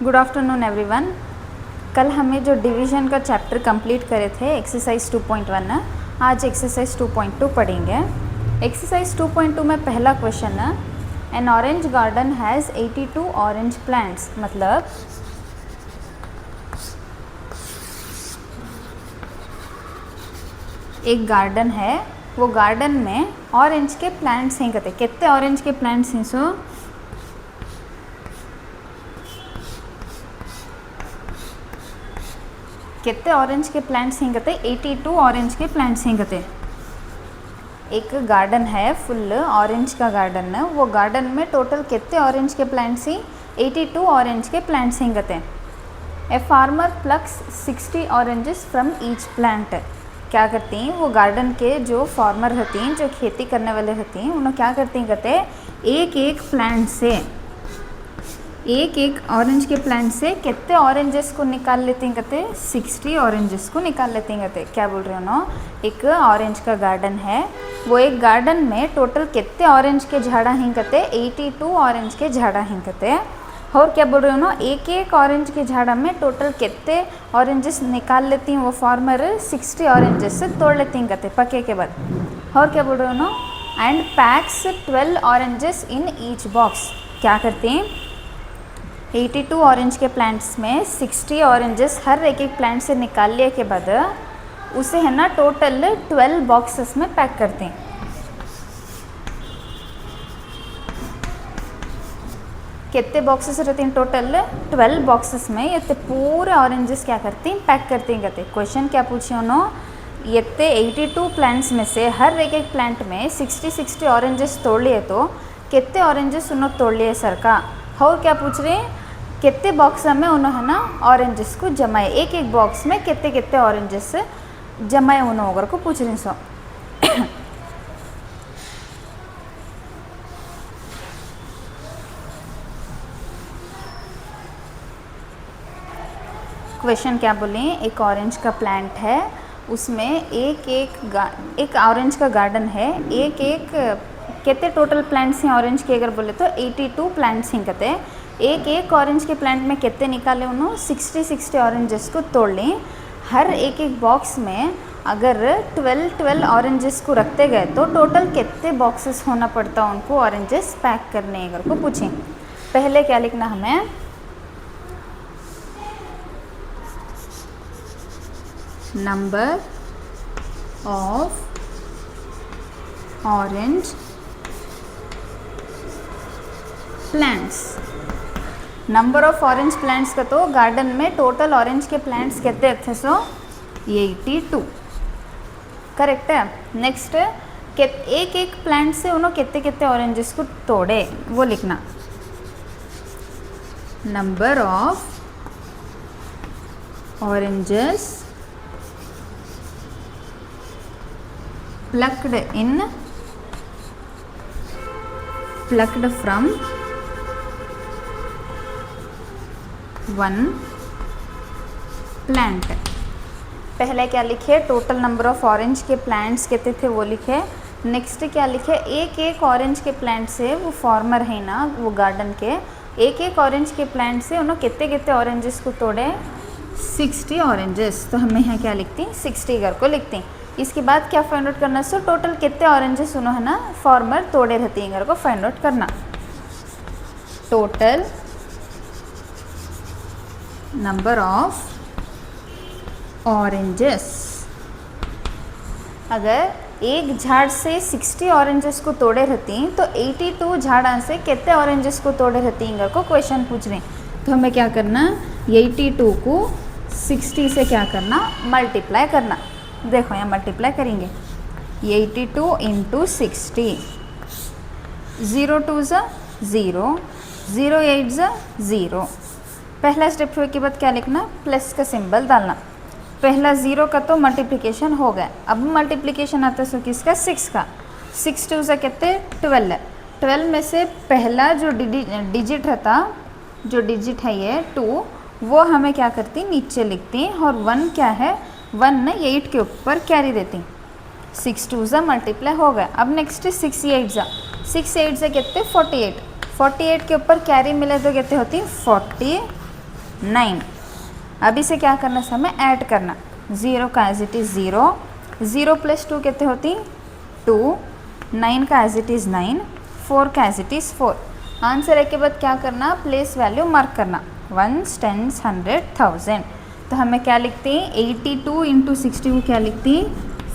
Good afternoon everyone. कल हमें जो डिवीज़न का चैप्टर कंप्लीट करे थे एक्सरसाइज 2.1 है, आज एक्सरसाइज 2.2 पढ़ेंगे। एक्सरसाइज 2.2 में पहला क्वेश्चन है, N orange garden has 82 orange plants. मतलब एक गार्डन है, वो गार्डन में ऑरेंज के प्लांट्स हैं। कहते कितने ऑरेंज के प्लांट्स हैं? सो कितने ऑरेंज के प्लांट्स हैं? कहते 82 ऑरेंज के प्लांट्स हैं। कहते एक गार्डन है, फुल ऑरेंज का गार्डन है, वो गार्डन में टोटल कितने ऑरेंज के प्लांट्स हैं? 82 ऑरेंज के प्लांट्स हैं। कहते a farmer plucks 60 oranges from each plant. क्या करती हैं वो गार्डन के जो फार्मर रहती हैं, जो खेती करने वाले रहती हैं, उन्हें क्या करती हैं? कहते एक एक प्लांट से, एक एक ऑरेंज के प्लांट से कितने ऑरेंजेस को निकाल लेते हैं? कहते 60 ऑरेंजेस को निकाल लेते हैं। कहते क्या बोल रहे हो ना, एक ऑरेंज का गार्डन है, वो एक गार्डन में टोटल कितने ऑरेंज के झाड़ा हैं? कहते 82 ऑरेंज के झाड़ा हैं। कहते और क्या बोल रहे हो ना, एक एक ऑरेंज के झाड़ा में टोटल कितने ऑरेंजेस निकाल लेती हैं वो फार्मर? 60 ऑरेंजेस से तोड़ लेती हैं। कहते पके के बाद। और क्या बोल रहे हो ना, and PACS 12 oranges in each box. क्या करते हैं? 82 ऑरेंज के प्लांट्स में 60 ऑरेंजेस हर एक एक प्लांट से निकाल लिए के बाद उसे है ना टोटल 12 बॉक्सेस में पैक करते हैं। कितने बॉक्सेस रहते हैं? टोटल 12 बॉक्सेस में ये पूरे ऑरेंजेस क्या करते हैं? पैक करते हैं। कहते क्वेश्चन क्या पूछे उन्होंने, ये 82 प्लांट्स में से हर एक एक प्लांट में 60 ऑरेंजेस तोड़ लिए, तो कितने ऑरेंजेस उन्होंने तोड़ लिए सर का? और क्या पूछ रहे हैं, कितने बॉक्स में उन्होंने ना ऑरेंजेस को जमाए, एक एक बॉक्स में कितने कितने ऑरेंजेस जमाए उन्होंने को पूछ रहे हैं। सो क्वेश्चन क्या बोले, एक ऑरेंज का प्लांट है, उसमें एक ऑरेंज का गार्डन है, एक एक कितने टोटल प्लांट्स हैं ऑरेंज के? अगर बोले तो 82 प्लांट्स हैं। कहते हैं एक एक ऑरेंज के प्लांट में कितने निकाले उन्होंने? 60 ऑरेंजेस को तोड़ लें। हर एक एक बॉक्स में अगर 12 ऑरेंजेस को रखते गए तो टोटल कितने बॉक्सेस होना पड़ता उनको ऑरेंजेस पैक करने? अगर को पूछें, पहले क्या लिखना हमें, number of orange plants. Number of orange plants का तो गार्डन में टोटल ऑरेंज के प्लांट्स कितने थे? सो 82। करेक्ट है। नेक्स्ट, एक एक प्लांट से उन्होंने कितने कितने ऑरेंजेस को तोड़े वो लिखना, number of oranges plucked from one plant. पहले क्या लिखे, टोटल नंबर ऑफ ऑरेंज के प्लांट्स कितने थे वो लिखे। नेक्स्ट क्या लिखे, एक एक ऑरेंज के प्लांट से, वो फार्मर है ना वो गार्डन के, एक एक ऑरेंज के प्लांट से उन्होंने कितने कितने ऑरेंजेस को तोड़े? 60 ऑरेंजेस। तो हमें यहाँ क्या लिखते हैं? 60 घर को लिखते हैं। इसके बाद क्या फाइंड आउट करना? सो टोटल कितने ऑरेंजेस उन्होंने ना फार्मर तोड़े रहते हैं घर को फाइंड आउट करना। टोटल नंबर ऑफ ऑरेंजेस, अगर एक झाड़ से 60 ऑरेंजेस को तोड़े रहती हैं तो 82 झाड़ा से कितने ऑरेंजेस को तोड़े रहती हैं को क्वेश्चन पूछ रहे हैं। तो हमें क्या करना, 82 को 60 से क्या करना? मल्टीप्लाई करना। देखो यहाँ मल्टीप्लाई करेंगे, 82 इंटू 60, 0 2 0, 0 8 0। पहला स्टेप हुए के बाद क्या लिखना? प्लस का सिंबल डालना। पहला 0 का तो मल्टीप्लिकेशन हो गया, अब मल्टीप्लिकेशन आता है सो किसका? 6 का। 6 2 से कितने? 12 है। 12 में से पहला जो डिजिट रहता, जो डिजिट है ये 2, वो हमें क्या करती? नीचे लिखती हैं। और 1 क्या है? 1 ना 8 के ऊपर कैरी देती हैं। 6 2 ज़ा मल्टीप्लाई हो गया। अब नेक्स्ट 6 8 ज़ा, 6 8 से कितने? 48। 48 के ऊपर कैरी मिले तो कितने होती? 40। 9। अब इसे क्या करना, हमें ऐड करना। 0 का एज इट इज़ 0, 0 + 2 कितने होती 2, 9 का एज इट इज़ 9, 4 का एज इट इज़ 4। आंसर है के बाद क्या करना, प्लेस वैल्यू मार्क करना, 1s, 10s, 100, 1000। तो हमें क्या लिखते हैं, 82 × 60 को क्या लिखते हैं,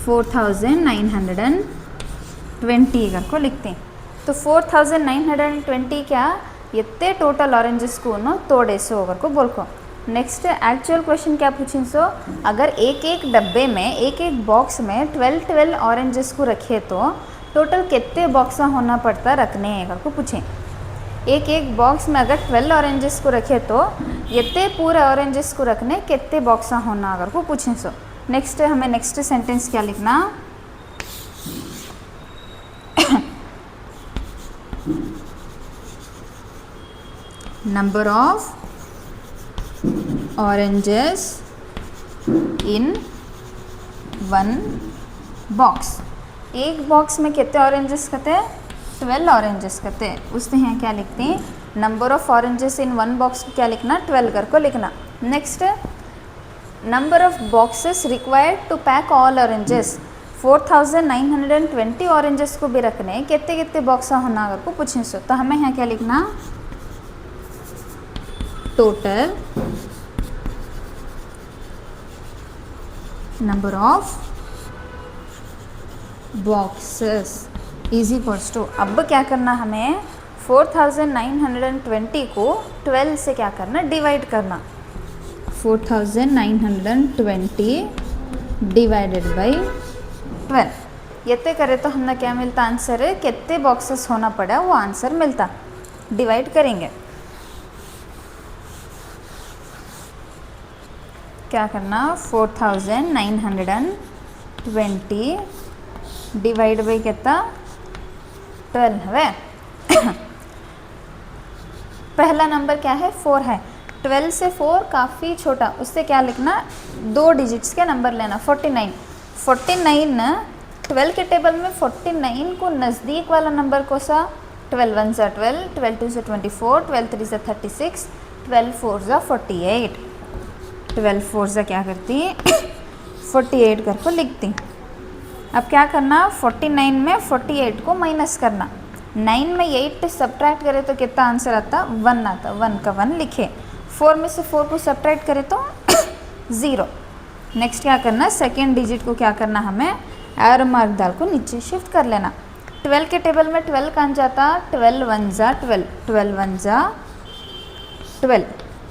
4920 करके लिखते हैं। तो 4920 क्या इतने टोटल ऑरेंजेस को नो तोड़े सो अगर को बोल को। नेक्स्ट एक्चुअल क्वेश्चन क्या पूछें सो, अगर एक एक डब्बे में एक एक बॉक्स में 12 ऑरेंजेस को रखे तो टोटल कितने बॉक्स होना पड़ता रखने हैं अगर को पूछें। एक एक बॉक्स में अगर 12 ऑरेंजेस को रखे तो इतने पूरे ऑरेंजेस को रखने कितने बॉक्स होना अगर को पूछें सो। नेक्स्ट हमें नेक्स्ट सेंटेंस क्या लिखना, number of oranges in one box. एक बॉक्स में कितने ऑरेंजेस कहते हैं, 12 ऑरेंजेस कहते हैं। उसने यहाँ क्या लिखते हैं, number of oranges in one box को क्या लिखना, 12 करके लिखना। Next number of boxes required to pack all oranges, 4920 oranges को भी रखने कितने कितने बॉक्स होना अगर को पूछें सो। तो हमें यहाँ क्या लिखना, total number of boxes is equals to, अब क्या करना हमें 4920 को 12 से क्या करना, डिवाइड करना। 4920 डिवाइडेड बाई 12 ये करे तो हमने क्या मिलता, आंसर है कितने बॉक्सेस होना पड़ा वो आंसर मिलता। डिवाइड करेंगे, क्या करना, 4920 डिवाइड बाई कितना 12 है। पहला नंबर क्या है, 4 है। 12 से 4 काफ़ी छोटा, उससे क्या लिखना, 2 डिजिट्स के नंबर लेना। 49 12 के टेबल में 49 को नज़दीक वाला नंबर को सा, 12 1 सा 12, 12 2 सा 24, 12 3 सा 36, 12 4 सा 48, 12 4 सा क्या करती 48 करके लिखती। अब क्या करना, 49 में 48 को माइनस करना, 9 में 8 सब्ट्रैक्ट करें तो कितना आंसर आता, 1 आता, 1 का 1 लिखे। 4 में से 4 को सब्ट्रैक्ट करें तो 0। नेक्स्ट क्या करना, सेकेंड डिजिट को क्या करना, हमें एरो मार्क डाल को नीचे शिफ्ट कर लेना। 12 के टेबल में 12 कहाँ जाता, 12 1 जा 12, 12 1 जा 12,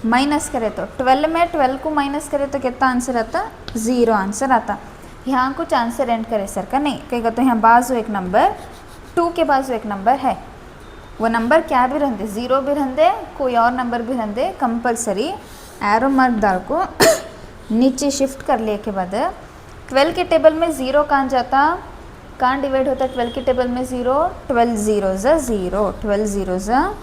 माइनस करें तो 12 में 12 को माइनस करें तो कितना आंसर आता, 0 आंसर आता। यहाँ कुछ आंसर एंड करे सर का नहीं कहेगा, तो यहाँ बाजू एक नंबर 2 के बाजू एक नंबर है, वो नंबर क्या भी रहते, 0 भी रहते, कोई और नंबर भी रहते, कंपलसरी एरो मार्क डाल को नीचे शिफ्ट कर लिए के बाद 12 के टेबल में 0 कहाँ जाता, कहाँ डिवाइड होता है 12 के टेबल में 0, 12 0 ज़ा 0, 12 0 ज़ा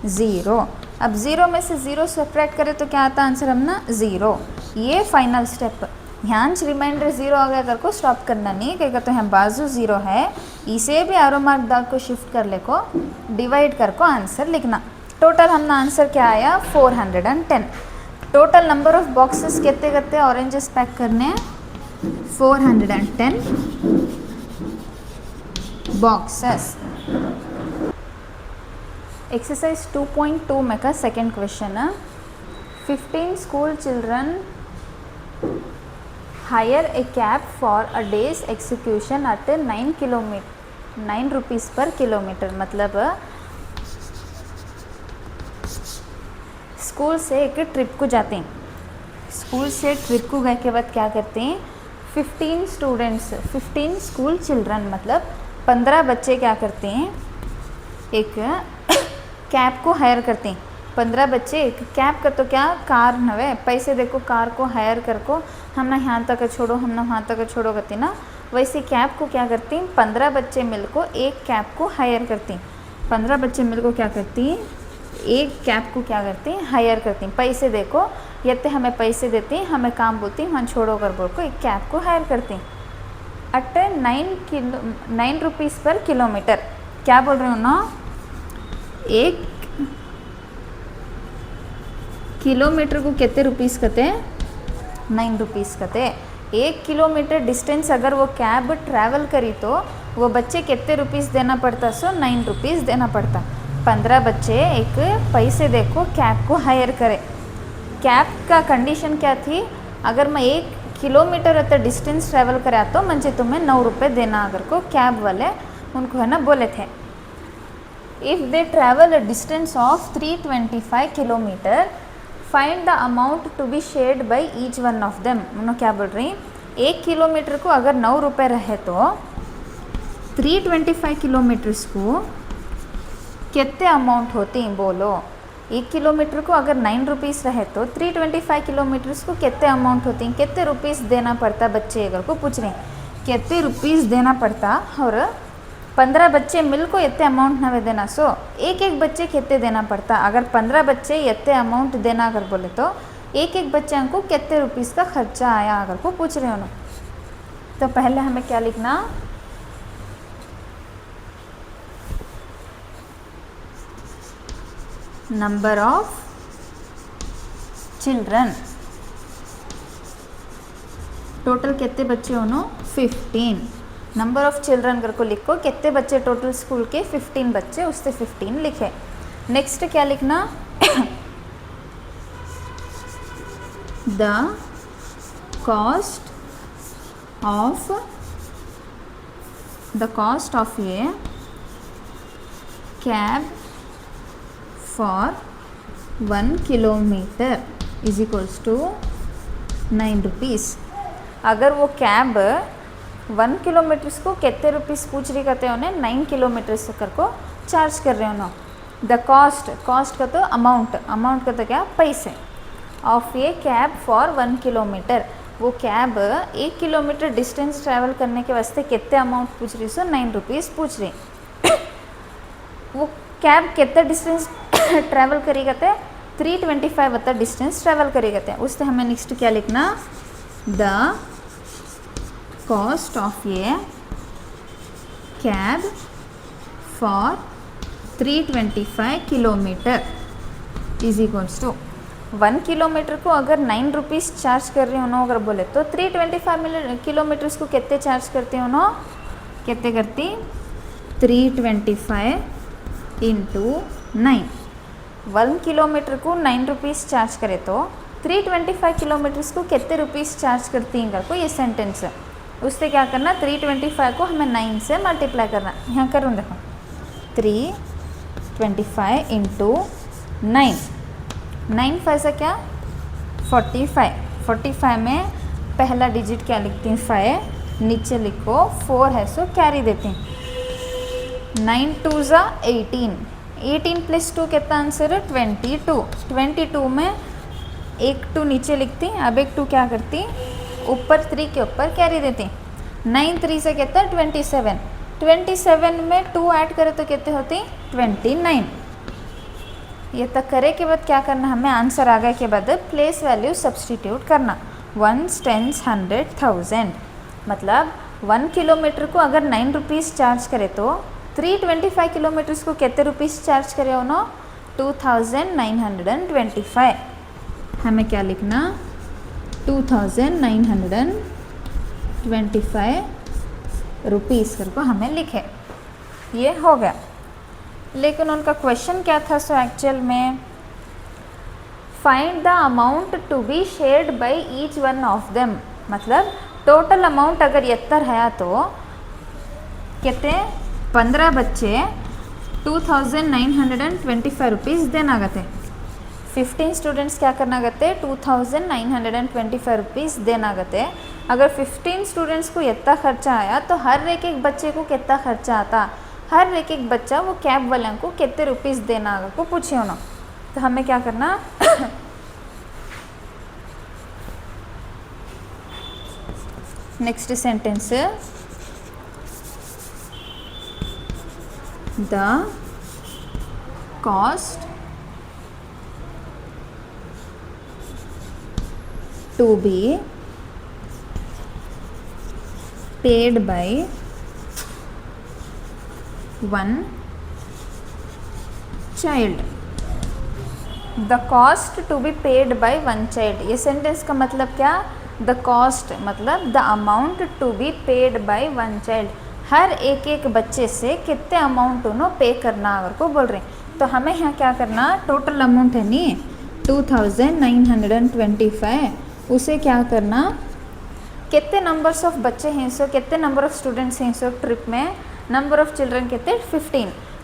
0। अब 0 में से 0 सब्ट्रैक्ट करें तो क्या आता आंसर हम ना 0। ये फाइनल स्टेप, यहाँ रिमाइंडर 0 आ गया कर को स्टॉप करना नहीं कहेगा, तो यहाँ बाजू 0 है, इसे भी एरो मार्क डाल को शिफ्ट कर ले को डिवाइड कर को आंसर लिखना। टोटल हमने आंसर क्या आया 410। टोटल नंबर ऑफ बॉक्सेस कितने कितने ऑरेंजेस पैक करने हैं, 410 बॉक्सेस। एक्सरसाइज 2.2 में का सेकेंड क्वेश्चन है, 15 school children hire a cab for a day's execution at 9 rupees per kilometer। मतलब स्कूल से एक ट्रिप को जाते हैं, स्कूल से ट्रिप को गए के बाद क्या करते हैं, 15 स्टूडेंट्स 15 स्कूल चिल्ड्रन मतलब 15 बच्चे क्या करते हैं, एक कैब को हायर करते हैं। 15 बच्चे एक कैब का तो क्या कार नवे पैसे देखो, कार को हायर कर को हम ना यहाँ तक छोड़ो हम ना वहाँ तक छोड़ो करती ना, वैसे कैब को क्या करती हैं, 15 बच्चे मिल को एक कैब को हायर करती हैं। 15 बच्चे मिल को क्या करती हैं, एक कैब को क्या करती हैं, हायर करती हैं। पैसे देखो यत्ते हमें पैसे देती हैं, हमें काम बोलती हैं, वहाँ छोड़ो कर बोल को एक कैब को हायर करती हैं अट 9 रुपीज़ पर किलोमीटर। क्या बोल रहे हो ना, एक किलोमीटर को कितने रुपीस कते 9 रुपीस कते 1 किलोमीटर डिस्टेंस अगर वो कैब ट्रैवल करी तो वो बच्चे कितने रुपीस देना पड़ता सो 9 रुपीस देना पड़ता 15 बच्चे एक पैसे देखो कैब को हायर करे कैब का कंडीशन क्या थी अगर मैं 1 किलोमीटर अत डिस्टेंस ट्रैवल करा तो मुझे तुम्हें 9 रुपये देना अगर को कैब वाले उनको है ना बोले थे if they travel a distance of 325 kilometre find the amount to be shared by each one of them उन्होंने क्या बोल रही 1 किलोमीटर को अगर 9 रुपये रहे तो 325 किलोमीटर्स को कितने अमाउंट होती बोलो 1 किलोमीटर को अगर 9 रुपीस रहे तो 325 किलोमीटर्स को कितने अमाउंट होती हैं कितने रुपीस देना पड़ता बच्चे अगर को पूछ रहे हैं कितने रुपीस देना पड़ता और 15 बच्चे मिल को इतने अमाउंट नवे देना सो एक एक बच्चे कितने देना पड़ता अगर 15 बच्चे इतने अमाउंट देना अगर बोले तो एक एक बच्चे को कितने रुपीस का खर्चा आया अगर को पूछ रहे हो तो पहले हमें क्या लिखना नंबर ऑफ चिल्ड्रन टोटल कितने बच्चे हो 15 नंबर ऑफ चिल्ड्रन कर को लिखो कितने बच्चे टोटल स्कूल के 15 बच्चे उससे 15 लिखे नेक्स्ट क्या लिखना the cost of a cab for 1 kilometre is equals to 9 rupees अगर वो कैब 1 किलोमीटर्स को कितने रुपीस पूछ रही कहते हैं उन्हें 9 किलोमीटर्स कर को चार्ज कर रहे हो ना द कॉस्ट का तो अमाउंट का तो क्या पैसे of a cab for 1 kilometre वो कैब 1 किलोमीटर डिस्टेंस ट्रैवल करने के वास्ते कितने अमाउंट पूछ रही सो 9 रुपीस पूछ रही वो कैब कितने डिस्टेंस ट्रैवल करी कहते 325 बता डिस्टेंस ट्रैवल करी कहते हैं उससे हमें नेक्स्ट क्या लिखना the cost of a cab for 325 kilometre is equals to 1 kilometre को अगर 9 रुपीस चार्ज कर रही हूँ अगर बोले तो 325 किलोमीटर्स को कितने चार्ज करती हूँ कितने करती 325 इंटू 9 1 किलोमीटर को 9 रुपीस चार्ज करे तो 325 किलोमीटर्स को कितने रुपीस चार्ज करती हैं को ये सेंटेंस है उससे क्या करना 325 को हमें 9 से मल्टीप्लाई करना यहाँ करूँ देखो 325 इंटू 9 5 से क्या 45 में पहला डिजिट क्या लिखती हैं 5 नीचे लिखो 4 है सो कैरी देती हैं 9 2 ज़ा 18 प्लस 2 कितना आंसर है 22 में एक 2 नीचे लिखती अब एक 2 क्या करती ऊपर 3 के ऊपर कैरी देती 9 3 से कितना 27 में 2 ऐड करे तो कितने होती 29 ये तक करे के बाद क्या करना हमें आंसर आ गए के बाद प्लेस वैल्यू सब्सटीट्यूट करना 1s 10s 100 1000 मतलब 1 किलोमीटर को अगर 9 रुपीस चार्ज करे तो 325 किलोमीटर्स को कितने रुपीस चार्ज करे हो 2925 हमें क्या लिखना 2925 रुपीस करके हमें लिखे ये हो गया लेकिन उनका क्वेश्चन क्या था सो एक्चुअल में find the amount to be shared by each one of them मतलब टोटल अमाउंट अगर यत्तर है तो कितने 15 बच्चे 2925 रुपीस देना गते 15 स्टूडेंट्स क्या करना गते 2925 रुपीस देना गते अगर 15 स्टूडेंट्स को इतना खर्चा आया तो हर एक बच्चे को कितना खर्चा आता हर एक बच्चा वो कैब वाले को कितने रुपीस देना को पूछे हो ना तो हमें क्या करना next sentence the cost to be paid by one child the cost to be paid by one child, ये सेंटेंस का मतलब क्या, द कॉस्ट मतलब the amount to be paid by one child, हर एक एक बच्चे से कितने अमाउंट उन्होंने पे करना अगर को बोल रहे हैं। तो हमें यहाँ क्या करना, टोटल अमाउंट है नी 2925, उसे क्या करना, कितने नंबर्स ऑफ बच्चे हैं सो, कितने नंबर ऑफ स्टूडेंट्स हैं सो ट्रिप में, नंबर ऑफ चिल्ड्रन कितने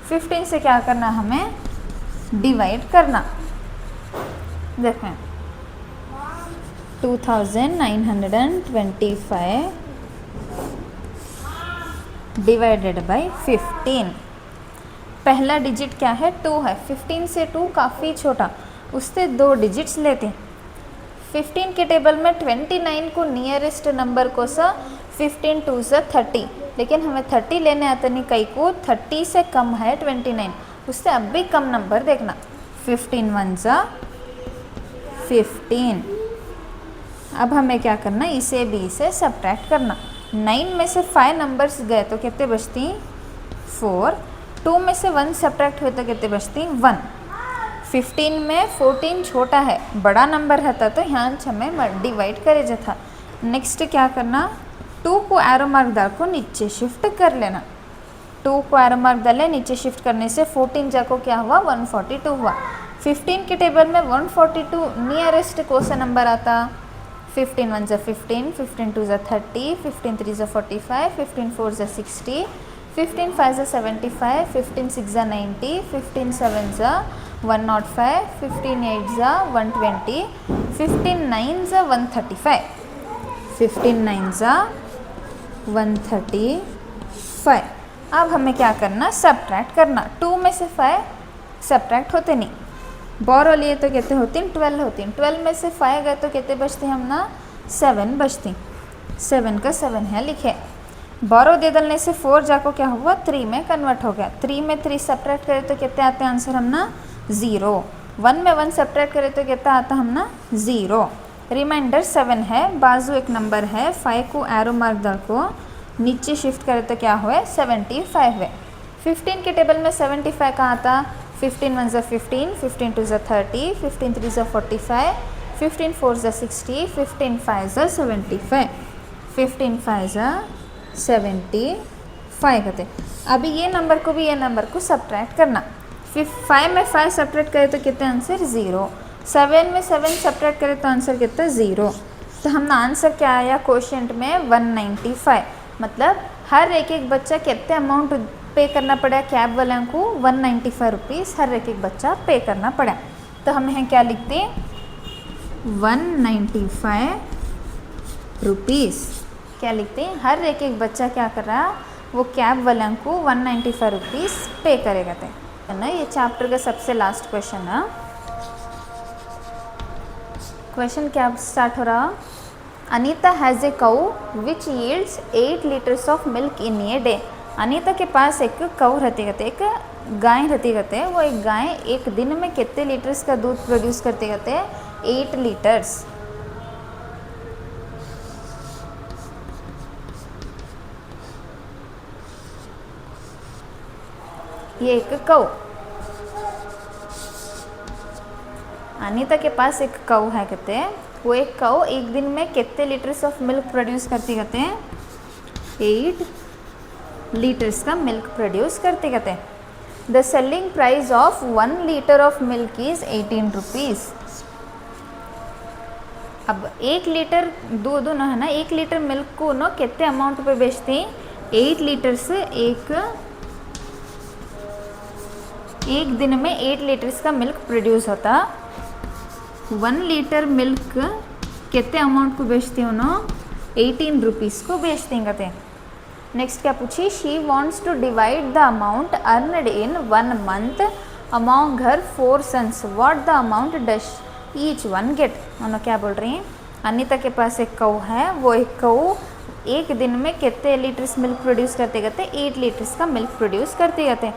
15 से क्या करना हमें डिवाइड करना। देखें 2925 डिवाइडेड बाय 15, पहला डिजिट क्या है 2 है, 15 से 2 काफ़ी छोटा, उससे 2 डिजिट्स लेते हैं। 15 के टेबल में 29 को नियरेस्ट नंबर को सा 15 2 से 30, लेकिन हमें 30 लेने आता नहीं, कई को 30 से कम है 29, उससे अब भी कम नंबर देखना, 15 1 सा 15। अब हमें क्या करना, इसे भी इसे सब्ट्रैक्ट करना, 9 में से 5 नंबर्स गए तो कितने बचती 4, 2 में से 1 सब्ट्रैक्ट हुए तो कितने बचती 1, 15 में 14 छोटा है, बड़ा नंबर रहता तो यहाँ हमें डिवाइड करे जो था। नेक्स्ट क्या करना, 2 को एरो मार्क डाल को नीचे शिफ्ट कर लेना, 2 को एरो मार्क डाले नीचे शिफ्ट करने से 14 जाको क्या हुआ 142 हुआ। 15 के टेबल में 142 नियरेस्ट कौन सा नंबर आता, 15 1 ज़ा 15, 15 2 ज़ा 30, 15 3 ज़ा 45, 15 4 ज़ा 60, 15 5 ज़ा 75, 15 6 ज़ा 90, 15 7 ज़ा 105, 15 8 ज़ा 120, 15 9 ज़ा 135, 15 9 ज़ा 135। अब हमें क्या करना, सब्ट्रैक्ट करना, 2 में से 5 सब्ट्रैक्ट होते नहीं, बोरो लिए तो कितने होती 12 होती, 12 में से 5 गए तो कितने बचते हम ना 7 बचती, 7 का 7 है लिखे। बोरो दे डालने से 4 जाको क्या हुआ 3 में कन्वर्ट हो गया, 3 में 3 सब्ट्रैक्ट करें तो कितने आते हैं आंसर हम ना 0, 1 में 1 सब्ट्रैक्ट करें तो कितना आता हम ना 0। रिमाइंडर 7 है, बाजू एक नंबर है, 5 को एरो मार्क डाल को नीचे शिफ्ट करें तो क्या हुआ 75 है। 15 के टेबल में 75 कहाँ आता, 15 1 ज़ा 15, 15 2 ज़ा 30, 15 3 ज़ा 45, 15 4 ज़ा 60, 15 5 ज़ा 75, 15 5 ज़ा 75 कहते। अभी ये नंबर को भी ये नंबर को सब्ट्रैक्ट करना, 5 में 5 सब्ट्रैक्ट करें तो कितने आंसर 0, 7 में 7 सब्ट्रैक्ट करें तो आंसर कितना 0। तो हमने आंसर क्या आया क्वोशिएंट में 195, मतलब हर एक एक बच्चा कितने अमाउंट पे करना पड़ा कैब वालों को 195 रुपीज़ हर एक एक बच्चा पे करना पड़ा। तो हम यहाँ क्या लिखते हैं 195 रुपीज़, क्या लिखते हैं हर एक एक बच्चा क्या कर रहा वो कैब वालों को 195 रुपीज़ पे करेगा थे ना। ये चैप्टर का सबसे लास्ट क्वेश्चन है। क्वेश्चन क्या स्टार्ट हो रहा, Anita has a cow which yields 8 litres of milk in a day. Anita के पास एक काउ रहती कहते, एक गाय रहती कहते, वो एक गाय एक दिन में कितने लीटर्स का दूध प्रोड्यूस करते कहते 8 लीटर्स। ये एक काउ, अनीता के पास एक काउ है कहते हैं, वो एक काउ एक दिन में कितने लीटर्स ऑफ मिल्क प्रोड्यूस करती कहते हैं 8 लीटर्स का मिल्क प्रोड्यूस करते कहते हैं। The selling price of 1 litre of milk is 18 rupees. अब 1 लीटर दूध ना है ना, 1 लीटर मिल्क को ना कितने अमाउंट पे बेचते हैं 8 लीटर से, एक दिन में 8 लीटर्स का मिल्क प्रोड्यूस होता। 1 लीटर मिल्क कितने अमाउंट को बेचते हो ना 18 रुपीज़ को बेचते हैं कहते हैं। नेक्स्ट क्या पूछी, she wants to divide the amount earned in 1 month among her 4 sons, what the amount does each one get. उन्होंने क्या बोल रही हैं, अनीता के पास एक काऊ है, वो एक काऊ एक दिन में कितने लीटर्स मिल्क प्रोड्यूस करते कहते 8 लीटर्स का मिल्क प्रोड्यूस करते कहते।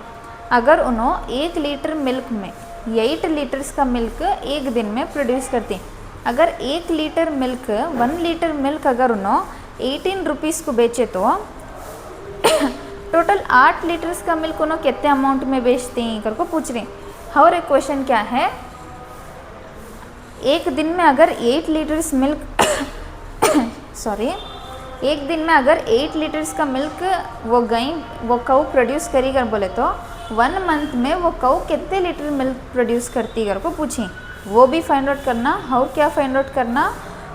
अगर उन्होंने 1 लीटर मिल्क में 8 लीटर्स का मिल्क एक दिन में प्रोड्यूस करती, अगर 1 लीटर मिल्क 1 लीटर मिल्क अगर उन्होंने 18 रुपीज़ को बेचे तो टोटल 8 लीटर्स का मिल्क उन्होंने कितने अमाउंट में बेचते हैं कर को पूछ रहे हैं। और एक क्वेश्चन क्या है, एक दिन में अगर 8 लीटर्स मिल्क सॉरी, एक दिन में अगर 8 लीटर्स का मिल्क वो कऊ प्रोड्यूस करी कर बोले तो 1 मंथ में वो कऊ कितने लीटर मिल्क प्रोड्यूस करती कर को पूछी, वो भी फाइंड आउट करना। और क्या फाइंड आउट करना,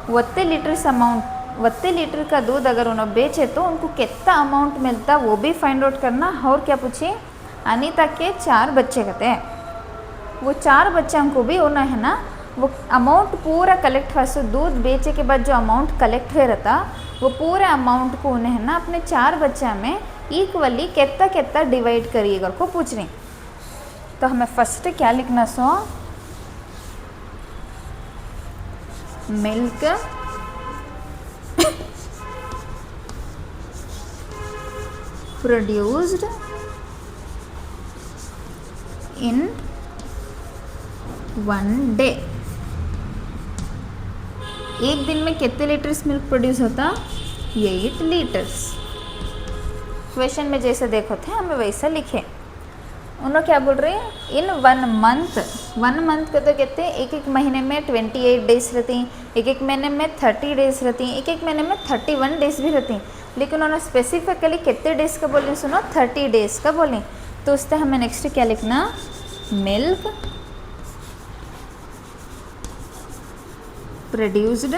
वत्ते लीटर का दूध अगर उन्होंने बेचे तो उनको कितना अमाउंट मिलता वो भी फाइंड आउट करना। और क्या पूछी, अनीता के 4 बच्चे कहते हैं, वो 4 बच्चों को भी उन्हें है ना वो अमाउंट पूरा कलेक्ट हुआ। सो दूध बेचे के बाद जो अमाउंट कलेक्ट हुआ रहता वो पूरे अमाउंट को उन्हें है ना अपने 4 बच्चा में इक्वली कितना कितना डिवाइड करिएगा को पूछ रही। तो हमें फर्स्ट क्या लिखना, so milk produced in 1 day. एक दिन में कितने लीटर्स मिल्क प्रोड्यूस होता, 8 लीटर्स। क्वेश्चन में जैसे देखो थे हमें वैसा लिखे। उन्होंने क्या बोल रहे हैं, इन 1 मंथ का तो कहते हैं एक एक महीने में 28 डेज रहती, एक एक महीने में 30 डेज रहती, एक एक महीने में 31 डेज भी रहती। लेकिन उन्होंने स्पेसिफिकली कितने डेज का बोले, सुनो 30 डेज का बोले। तो उससे हमें नेक्स्ट क्या लिखना, milk produced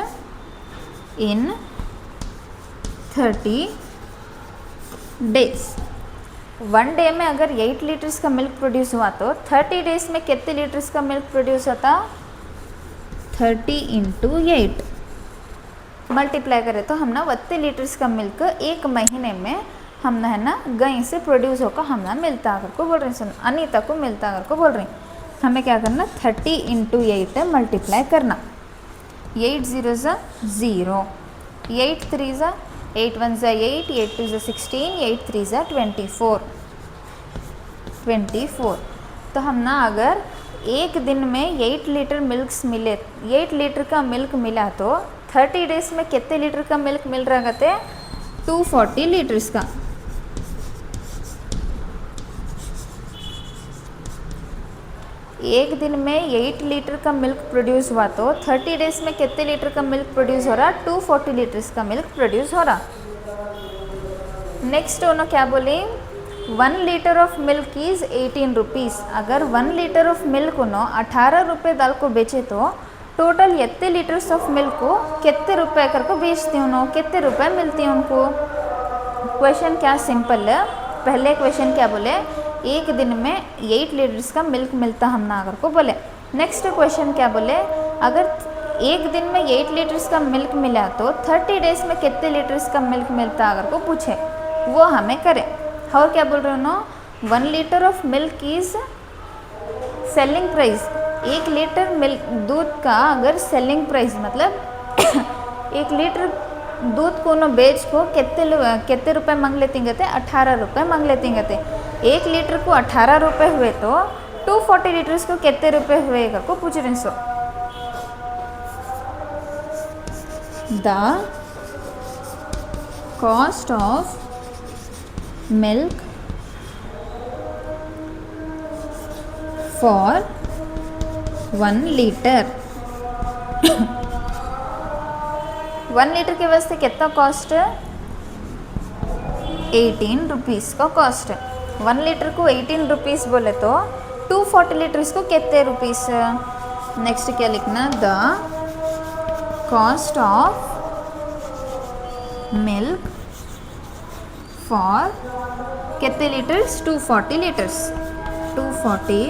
in 30 days. 1 day में अगर 8 लीटर्स का मिल्क प्रोड्यूस हुआ तो 30 डेज में कितने लीटर्स का मिल्क प्रोड्यूस होता, 30 × 8 मल्टीप्लाई करें तो हम ना 32 लीटर्स का मिल्क एक महीने में हम ना है ना गाय से प्रोड्यूस होकर हम ना मिलता अगर को बोल रहे हैं, सुन अनीता को मिलता अगर को बोल रहे हैं। हमें क्या करना, 30 × 8 मल्टीप्लाई करना। 8 0 0, 8 3 8 1 8, 8 2 16, 8 3 24। तो हम ना अगर एक दिन में 8 लीटर मिल्क मिले, 8 लीटर का मिल्क मिला तो 30 डेज में कितने लीटर का मिल्क मिल रहा कहते, 240 लीटर्स का। एक दिन में 8 लीटर का मिल्क प्रोड्यूस हुआ तो 30 डेज में कितने लीटर का मिल्क प्रोड्यूस हो रहा, 240 लीटर्स का मिल्क प्रोड्यूस हो रहा। नेक्स्ट उन्होंने क्या बोले, 1 litre of milk is 18 rupees. अगर 1 लीटर ऑफ मिल्क उन्होंने 18 रुपये दाल को बेचे तो टोटल कितने लीटर्स ऑफ मिल्क को कितने रुपए करके बेचते हैं उन्होंने, कितने रुपए मिलते हैं उनको। क्वेश्चन क्या सिंपल है। पहले क्वेश्चन क्या बोले, एक दिन में 8 लीटर्स का मिल्क मिलता हम ना अगर को बोले। नेक्स्ट क्वेश्चन क्या बोले, अगर एक दिन में 8 लीटर्स का मिल्क मिला तो 30 डेज में कितने लीटर्स का मिल्क मिलता अगर को पूछे, वो हमें करें। और क्या बोल रहे हो ना, 1 litre of milk is selling price. 1 litre milk दूध का अगर सेलिंग प्राइस मतलब 1 लीटर दूध को न बेच को कितने रुपए मांग लेती गए थे, 18 रुपये मांग लेती गए थे। 1 लीटर को 18 रुपये हुए तो 240 लीटर्स को कितने रुपये हुए को पूछ रहे। So the cost of milk for 1 litre 1 litre के वास्ते कितना कॉस्ट है, 18 रुपीज़ का कॉस्ट है। 1 लीटर को 18 रुपीज़ बोले तो 240 लीटर्स को कितने रुपीज़ है। नेक्स्ट क्या लिखना, the cost of milk for कितने litres, 240 litres. 240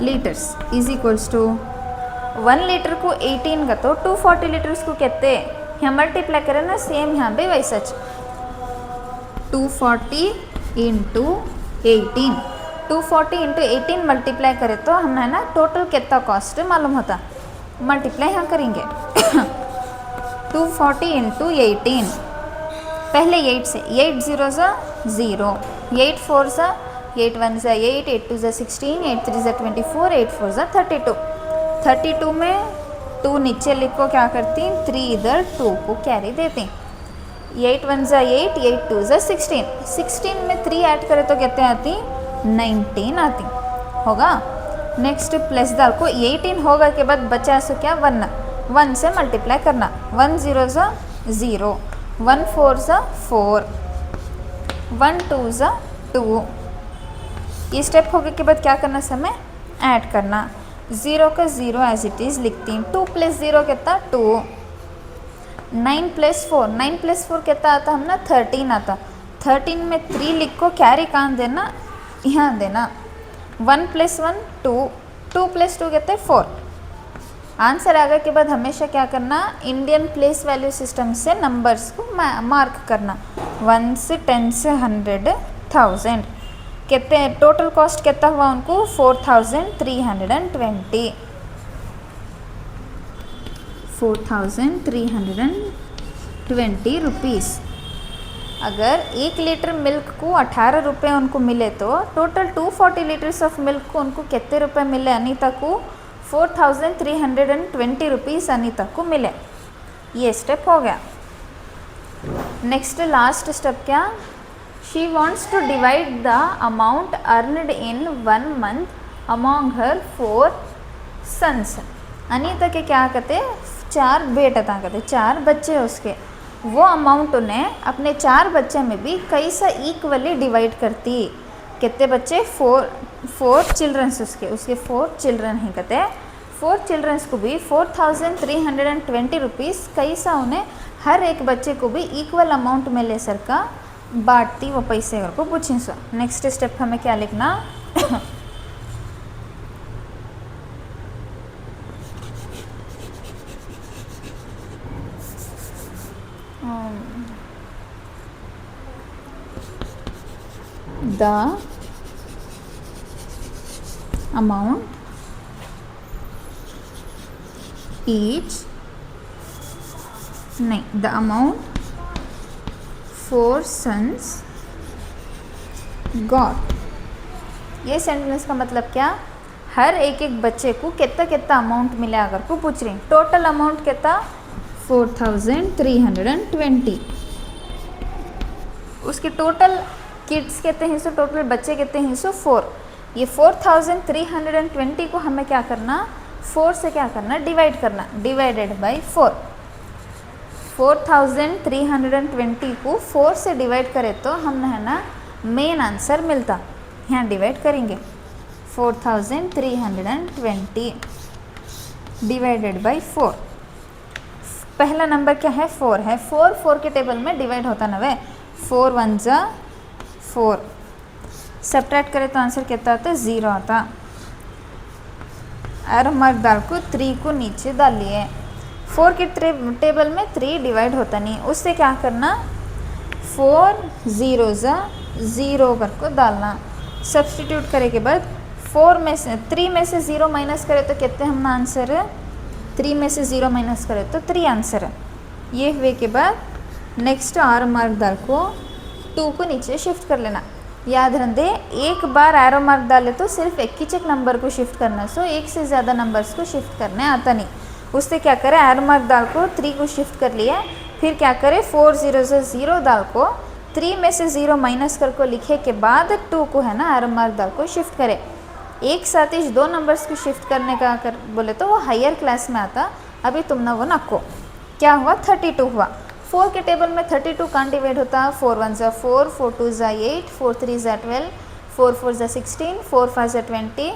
litres is equals to 1 litre को 18 का तो 240 लीटर्स को कितने यहाँ मल्टीप्लाई करें ना, सेम यहाँ पे वैसा 240 × 18, 240 × 18 मल्टीप्लाई करें तो हम है ना टोटल कितना कॉस्ट मालूम होता, मल्टीप्लाई यहाँ करेंगे 240 × 18। पहले 8 से 8 0 0, 8 4 8 1 8, 8 2 16, 8 3 24, 8 4 32। 32 में 2 नीचे लिखो क्या करती, 3 इधर 2 को कैरी देती। 8 1 8, 8 2 16, 16 में 3 ऐड करें तो कितने आती, 19 आती होगा। नेक्स्ट प्लस डाल को 18 होगा के बाद बचा सो क्या 1, 1 से मल्टीप्लाई करना, 1 0 ज़ा 0, 1 4 ज़ा 4, 1 2 ज़ा 2। ये स्टेप हो गए के बाद क्या करना, समय ऐड करना, 0 का 0 एज इट इज़ लिखती हूँ, 2 + 0 कितना 2, 9 + 4, 9 + 4 कितना आता हम ना 13 आता, 13 में 3 लिख को कैरी कहाँ देना, यहाँ देना, 1 + 1 2, 2 + 2 कहते हैं 4। आंसर आ गए के बाद हमेशा क्या करना, इंडियन प्लेस वैल्यू सिस्टम से नंबर्स को मार्क करना, 1 10 100 1000। कहते हैं टोटल कॉस्ट कितना हुआ उनको 4320, 4320 रुपीज़। अगर 1 लीटर मिल्क को 18 रुपये उनको मिले तो टोटल 240 लीटर्स ऑफ मिल्क को उनको कितने रुपए मिले, अनीता को 4320 रुपीज़ अनीता को मिले। ये स्टेप हो गया। नेक्स्ट लास्ट स्टेप क्या, she wants to divide the amount earned in 1 month among her 4 sons. Anita के क्या कहते, 4 बेटा था कहते, 4 बच्चे उसके, वो अमाउंट उन्हें अपने 4 बच्चे में भी कैसा इक्वली डिवाइड करती। कितने बच्चे, 4 चिल्ड्रंस उसके 4 चिल्ड्रन हैं कहते, 4 चिल्ड्रंस को भी 4320 रुपीज़ कैसा उन्हें हर एक बच्चे को भी इक्वल अमाउंट में ले सर का बांटती वो पैसे को पूछें। सो नेक्स्ट स्टेप हमें क्या लिखना the amount each नहीं the amount 4 sons got। ये सेंटेंस का मतलब क्या, हर एक बच्चे को कितना कितना अमाउंट मिला अगर को पूछ रही। टोटल अमाउंट कितना 4320, उसके टोटल किड्स कहते हैं सो टोटल बच्चे कहते हैं सो 4। ये 4320 को हमें क्या करना, 4 से क्या करना, डिवाइड करना, डिवाइडेड बाय 4। 4320 को 4 से डिवाइड करें तो हम है ना मेन आंसर मिलता। यहाँ डिवाइड करेंगे 4320 डिवाइडेड बाय 4। पहला नंबर क्या है 4 है, 4 के टेबल में डिवाइड होता ना वे, 4 1 जा 4, सब्ट्रैक्ट करें तो आंसर कितना आता है 0 आता। एरो मार्क डाल को 3 को नीचे डालिए, 4 के टेबल में 3 डिवाइड होता नहीं, उससे क्या करना 4 0 जा 0 करके डालना। सब्सटीट्यूट करे के बाद 4 में से 3 में से 0 माइनस करें तो कितने हम आंसर है, 3 में से 0 माइनस करें तो 3 आंसर है। ये हुए के बाद नेक्स्ट आर मार्क डाल को 2 को नीचे शिफ्ट कर लेना। याद रखे एक बार एरो मार्क डाले तो सिर्फ एक ही चेक नंबर को शिफ्ट करना, सो एक से ज़्यादा नंबर्स को शिफ्ट करने आता नहीं। उससे क्या करें, एरो मार्क डाल को 3 को शिफ्ट कर लिया, फिर क्या करें 4 0 से 0 डाल को 3 में से 0 माइनस कर को लिखे के बाद 2 को है ना एरो मार्क डाल को शिफ्ट करें। एक साथ ही 2 नंबर्स को शिफ्ट करने का कर बोले तो वो हायर क्लास में आता, अभी तुम ना वो नको। क्या हुआ 32 हुआ। 4 के टेबल में 32 कहाँ डिवाइड होता, 4 1 जा 4, 4 2 जा 8, 4 3 जा 12, 4 4 जा 16, 4 5 जा 20,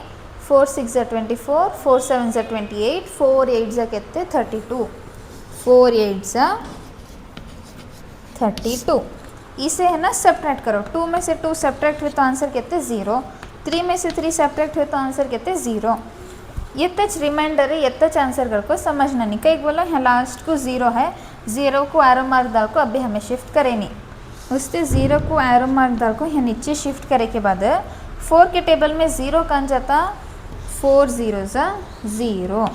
4 6 जा 24, 4 7 जा 28, 4 8 जा कितने 32, 4 8 जा 32। इसे है ना सब्ट्रैक्ट करो, 2 में से 2 सब्ट्रैक्ट हुए तो आंसर कितने 0, 3 में से 3 सब्ट्रैक्ट हुए तो आंसर कितने 0। ये तच रिमाइंडर है, ये तच आंसर कर को समझना नहीं। कई बोला यहाँ लास्ट को 0 है, 0 को एरो मार्क डाल को अभी हमें शिफ्ट करें नहीं, उससे 0 को एरो मार्क डाल को यहाँ नीचे शिफ्ट करे के बाद 4 के टेबल में 0 कहाँ जाता, 4 0 जा 0।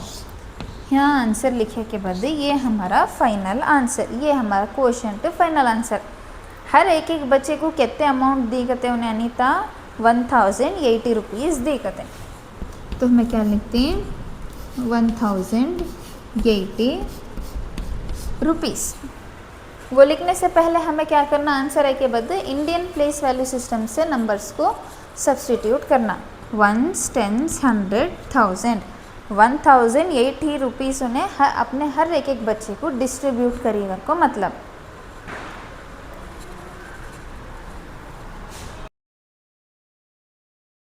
यहाँ आंसर लिखे के बाद ये हमारा फाइनल आंसर, ये हमारा क्वेश्चन तो फाइनल आंसर। हर एक बच्चे को कितने अमाउंट दी करते उन्हें अनीता 1080 रुपीज़ दी करते। तो हमें क्या लिखते हैं 1080 रुपीज़। वो लिखने से पहले हमें क्या करना, आंसर है के बाद इंडियन प्लेस वैल्यू सिस्टम से नंबर्स को सब्सटीट्यूट करना। 1s 10s 100,000 1080 रुपीज़ उन्हें अपने हर एक एक बच्चे को डिस्ट्रीब्यूट करिएगा को मतलब